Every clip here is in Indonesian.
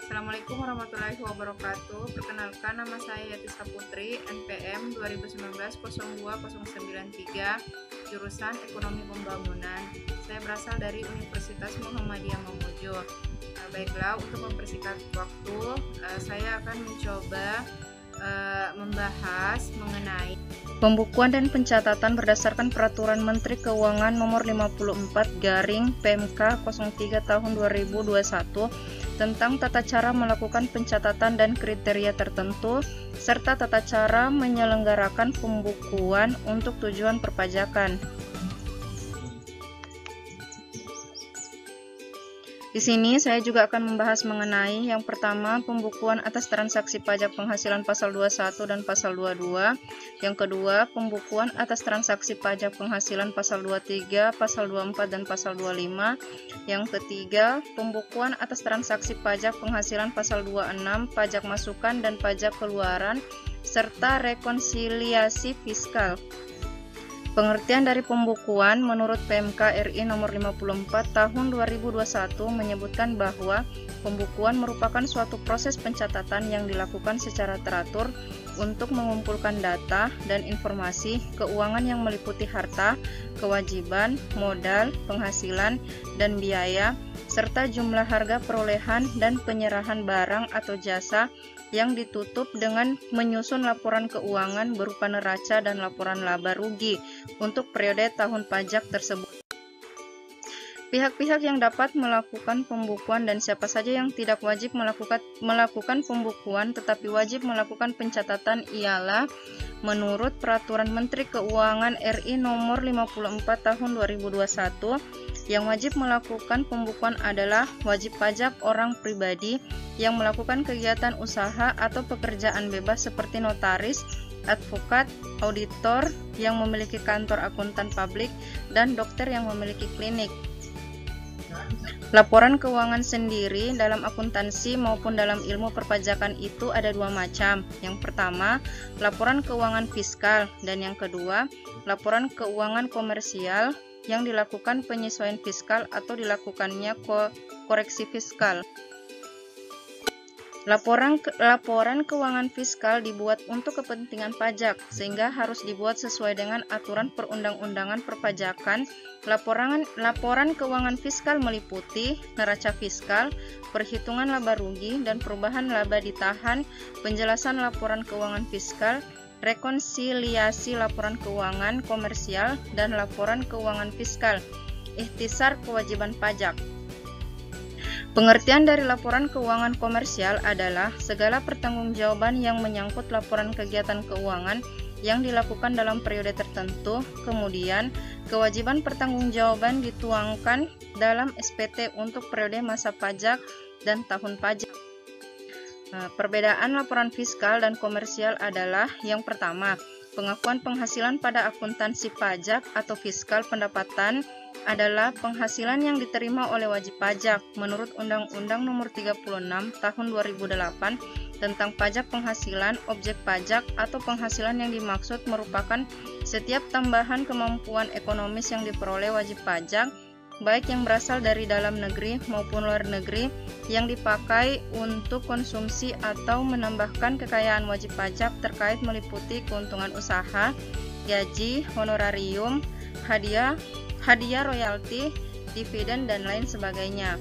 Assalamualaikum warahmatullahi wabarakatuh. Perkenalkan, nama saya Yatisa Putri, NPM 2019-02093, jurusan Ekonomi Pembangunan. Saya berasal dari Universitas Muhammadiyah Mamuju. Baiklah, untuk mempersingkat waktu, saya akan mencoba membahas mengenai pembukuan dan pencatatan berdasarkan Peraturan Menteri Keuangan Nomor 54/PMK 03 Tahun 2021 tentang tata cara melakukan pencatatan dan kriteria tertentu serta tata cara menyelenggarakan pembukuan untuk tujuan perpajakan. Di sini saya juga akan membahas mengenai yang pertama, pembukuan atas transaksi pajak penghasilan pasal 21 dan pasal 22. Yang kedua, pembukuan atas transaksi pajak penghasilan pasal 23, pasal 24 dan pasal 25. Yang ketiga, pembukuan atas transaksi pajak penghasilan pasal 26, pajak masukan dan pajak keluaran serta rekonsiliasi fiskal. Pengertian dari pembukuan menurut PMK RI nomor 54 tahun 2021 menyebutkan bahwa pembukuan merupakan suatu proses pencatatan yang dilakukan secara teratur untuk mengumpulkan data dan informasi keuangan yang meliputi harta, kewajiban, modal, penghasilan, dan biaya, serta jumlah harga perolehan dan penyerahan barang atau jasa yang ditutup dengan menyusun laporan keuangan berupa neraca dan laporan laba rugi untuk periode tahun pajak tersebut. Pihak-pihak yang dapat melakukan pembukuan dan siapa saja yang tidak wajib melakukan pembukuan tetapi wajib melakukan pencatatan ialah menurut Peraturan Menteri Keuangan RI nomor 54 tahun 2021, yang wajib melakukan pembukuan adalah wajib pajak orang pribadi yang melakukan kegiatan usaha atau pekerjaan bebas seperti notaris, advokat, auditor yang memiliki kantor akuntan publik, dan dokter yang memiliki klinik. Laporan keuangan sendiri dalam akuntansi maupun dalam ilmu perpajakan itu ada dua macam. Yang pertama, laporan keuangan fiskal, dan yang kedua, laporan keuangan komersial yang dilakukan penyesuaian fiskal atau dilakukannya koreksi fiskal. Laporan keuangan fiskal dibuat untuk kepentingan pajak, sehingga harus dibuat sesuai dengan aturan perundang-undangan perpajakan. Laporan keuangan fiskal meliputi neraca fiskal, perhitungan laba rugi dan perubahan laba ditahan, penjelasan laporan keuangan fiskal, rekonsiliasi laporan keuangan komersial, dan laporan keuangan fiskal, ikhtisar kewajiban pajak. Pengertian dari laporan keuangan komersial adalah segala pertanggungjawaban yang menyangkut laporan kegiatan keuangan yang dilakukan dalam periode tertentu, kemudian kewajiban pertanggungjawaban dituangkan dalam SPT untuk periode masa pajak dan tahun pajak. Perbedaan laporan fiskal dan komersial adalah yang pertama, pengakuan penghasilan pada akuntansi pajak atau fiskal pendapatan adalah penghasilan yang diterima oleh wajib pajak menurut Undang-Undang Nomor 36 Tahun 2008 tentang pajak penghasilan objek pajak atau penghasilan yang dimaksud merupakan setiap tambahan kemampuan ekonomis yang diperoleh wajib pajak baik yang berasal dari dalam negeri maupun luar negeri yang dipakai untuk konsumsi atau menambahkan kekayaan wajib pajak terkait meliputi keuntungan usaha, gaji, honorarium, hadiah royalti, dividen, dan lain sebagainya.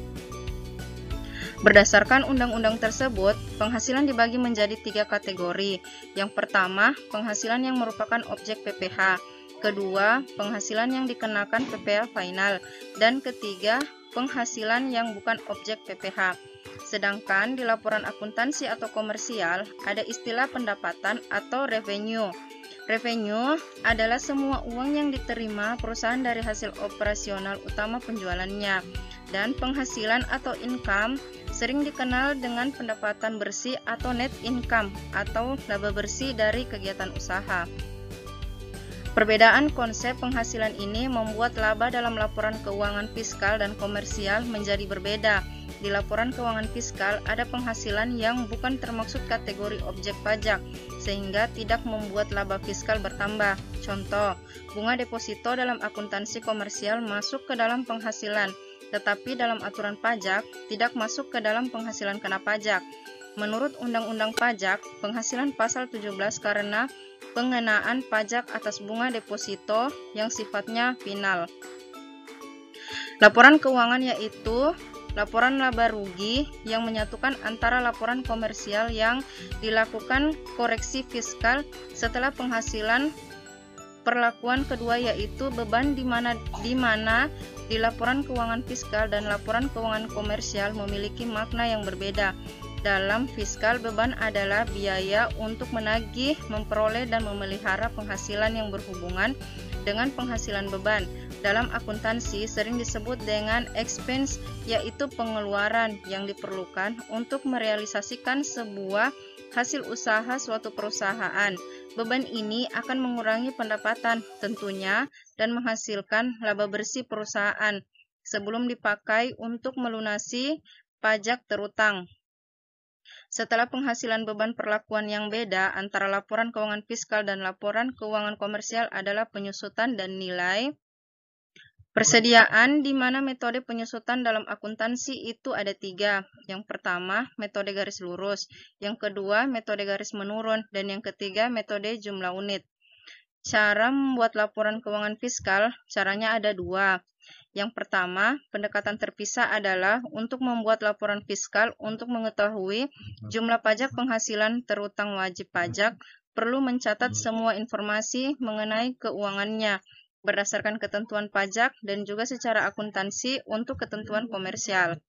Berdasarkan undang-undang tersebut, penghasilan dibagi menjadi 3 kategori. Yang pertama, penghasilan yang merupakan objek PPh. Kedua, penghasilan yang dikenakan PPh final. Dan ketiga, penghasilan yang bukan objek PPh. Sedangkan di laporan akuntansi atau komersial, ada istilah pendapatan atau revenue. Revenue adalah semua uang yang diterima perusahaan dari hasil operasional utama penjualannya, dan penghasilan atau income sering dikenal dengan pendapatan bersih atau net income atau laba bersih dari kegiatan usaha. Perbedaan konsep penghasilan ini membuat laba dalam laporan keuangan fiskal dan komersial menjadi berbeda. Di laporan keuangan fiskal ada penghasilan yang bukan termaksud kategori objek pajak, sehingga tidak membuat laba fiskal bertambah. Contoh, bunga deposito dalam akuntansi komersial masuk ke dalam penghasilan, tetapi dalam aturan pajak tidak masuk ke dalam penghasilan kena pajak. Menurut Undang-Undang Pajak, penghasilan pasal 17 karena pengenaan pajak atas bunga deposito yang sifatnya final. Laporan keuangan yaitu laporan laba rugi yang menyatukan antara laporan komersial yang dilakukan koreksi fiskal setelah penghasilan. Perlakuan kedua yaitu beban di mana di laporan keuangan fiskal dan laporan keuangan komersial memiliki makna yang berbeda. Dalam fiskal, beban adalah biaya untuk menagih, memperoleh, dan memelihara penghasilan yang berhubungan dengan penghasilan beban. Dalam akuntansi sering disebut dengan expense, yaitu pengeluaran yang diperlukan untuk merealisasikan sebuah hasil usaha suatu perusahaan. Beban ini akan mengurangi pendapatan tentunya dan menghasilkan laba bersih perusahaan sebelum dipakai untuk melunasi pajak terutang. Setelah penghasilan, beban perlakuan yang beda antara laporan keuangan fiskal dan laporan keuangan komersial adalah penyusutan dan nilai. Persediaan di mana metode penyusutan dalam akuntansi itu ada 3. Yang pertama, metode garis lurus. Yang kedua, metode garis menurun. Dan yang ketiga, metode jumlah unit. Cara membuat laporan keuangan fiskal, caranya ada 2. Yang pertama, pendekatan terpisah adalah untuk membuat laporan fiskal untuk mengetahui jumlah pajak penghasilan terutang wajib pajak, perlu mencatat semua informasi mengenai keuangannya berdasarkan ketentuan pajak dan juga secara akuntansi untuk ketentuan komersial.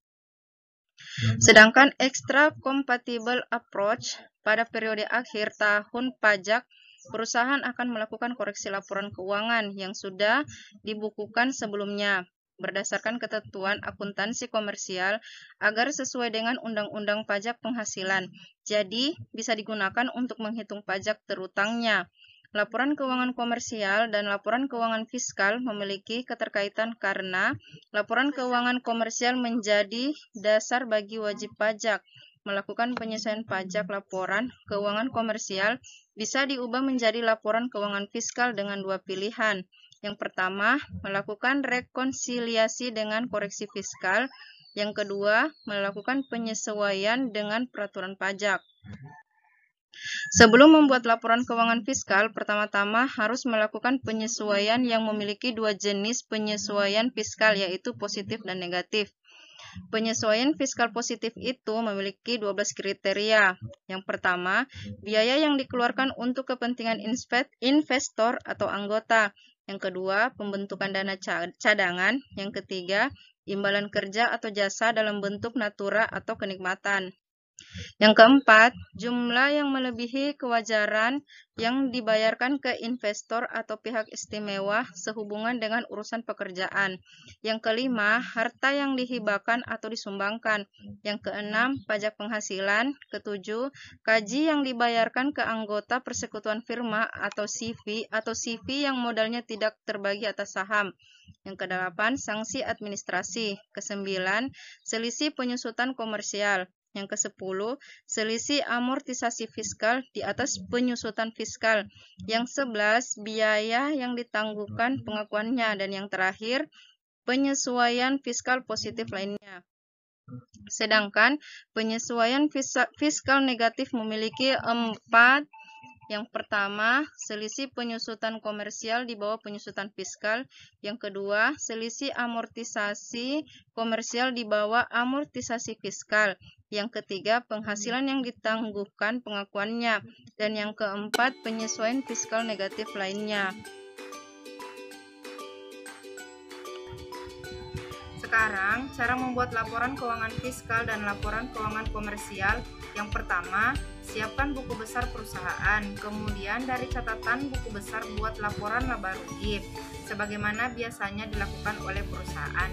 Sedangkan extra compatible approach pada periode akhir tahun pajak, perusahaan akan melakukan koreksi laporan keuangan yang sudah dibukukan sebelumnya berdasarkan ketentuan akuntansi komersial agar sesuai dengan Undang-Undang Pajak Penghasilan. Jadi, bisa digunakan untuk menghitung pajak terutangnya. Laporan keuangan komersial dan laporan keuangan fiskal memiliki keterkaitan karena laporan keuangan komersial menjadi dasar bagi wajib pajak. Melakukan penyesuaian pajak laporan keuangan komersial bisa diubah menjadi laporan keuangan fiskal dengan 2 pilihan. Yang pertama, melakukan rekonsiliasi dengan koreksi fiskal. Yang kedua, melakukan penyesuaian dengan peraturan pajak. Sebelum membuat laporan keuangan fiskal, pertama-tama harus melakukan penyesuaian yang memiliki 2 jenis penyesuaian fiskal, yaitu positif dan negatif. Penyesuaian fiskal positif itu memiliki 12 kriteria. Yang pertama, biaya yang dikeluarkan untuk kepentingan investor atau anggota. Yang kedua, pembentukan dana cadangan. Yang ketiga, imbalan kerja atau jasa dalam bentuk natura atau kenikmatan. Yang keempat, jumlah yang melebihi kewajaran yang dibayarkan ke investor atau pihak istimewa sehubungan dengan urusan pekerjaan. Yang kelima, harta yang dihibahkan atau disumbangkan. Yang keenam, pajak penghasilan. Ketujuh, gaji yang dibayarkan ke anggota persekutuan firma atau CV yang modalnya tidak terbagi atas saham. Yang kedelapan, sanksi administrasi. Kesembilan, selisih penyusutan komersial. Yang ke-10, selisih amortisasi fiskal di atas penyusutan fiskal. Yang 11, biaya yang ditangguhkan pengakuannya. Dan yang terakhir, penyesuaian fiskal positif lainnya. Sedangkan penyesuaian fiskal negatif memiliki 4. Yang pertama, selisih penyusutan komersial di bawah penyusutan fiskal. Yang kedua, selisih amortisasi komersial di bawah amortisasi fiskal. Yang ketiga, penghasilan yang ditangguhkan pengakuannya. Dan yang keempat, penyesuaian fiskal negatif lainnya. Sekarang, cara membuat laporan keuangan fiskal dan laporan keuangan komersial. Yang pertama, siapkan buku besar perusahaan. Kemudian dari catatan buku besar buat laporan laba rugi, sebagaimana biasanya dilakukan oleh perusahaan,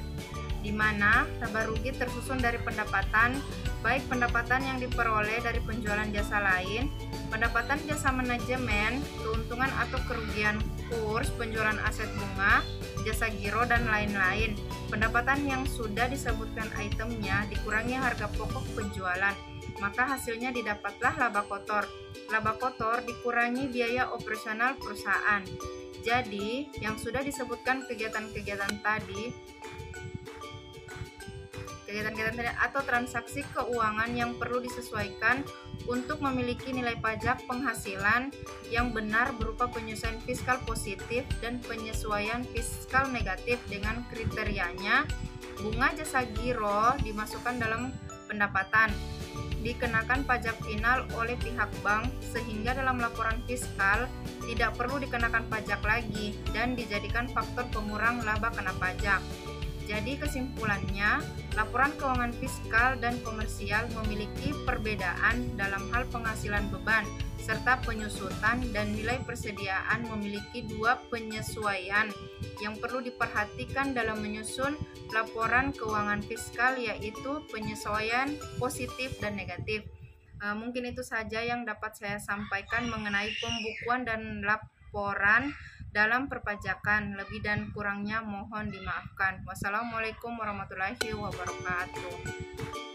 di mana laba rugi tersusun dari pendapatan, baik pendapatan yang diperoleh dari penjualan jasa lain, pendapatan jasa manajemen, keuntungan atau kerugian kurs, penjualan aset bunga, jasa giro, dan lain-lain. Pendapatan yang sudah disebutkan itemnya dikurangi harga pokok penjualan, maka hasilnya didapatlah laba kotor. Laba kotor dikurangi biaya operasional perusahaan. Jadi, yang sudah disebutkan kegiatan-kegiatan tadi kegiatan-kegiatan atau transaksi keuangan yang perlu disesuaikan untuk memiliki nilai pajak penghasilan yang benar berupa penyesuaian fiskal positif dan penyesuaian fiskal negatif dengan kriterianya. Bunga jasa giro dimasukkan dalam pendapatan, dikenakan pajak final oleh pihak bank sehingga dalam laporan fiskal tidak perlu dikenakan pajak lagi dan dijadikan faktor pengurang laba kena pajak. Jadi kesimpulannya, laporan keuangan fiskal dan komersial memiliki perbedaan dalam hal penghasilan beban serta penyusutan, dan nilai persediaan memiliki dua penyesuaian yang perlu diperhatikan dalam menyusun laporan keuangan fiskal, yaitu penyesuaian positif dan negatif. Mungkin itu saja yang dapat saya sampaikan mengenai pembukuan dan laporan dalam perpajakan. Lebih dan kurangnya mohon dimaafkan. Wassalamualaikum warahmatullahi wabarakatuh.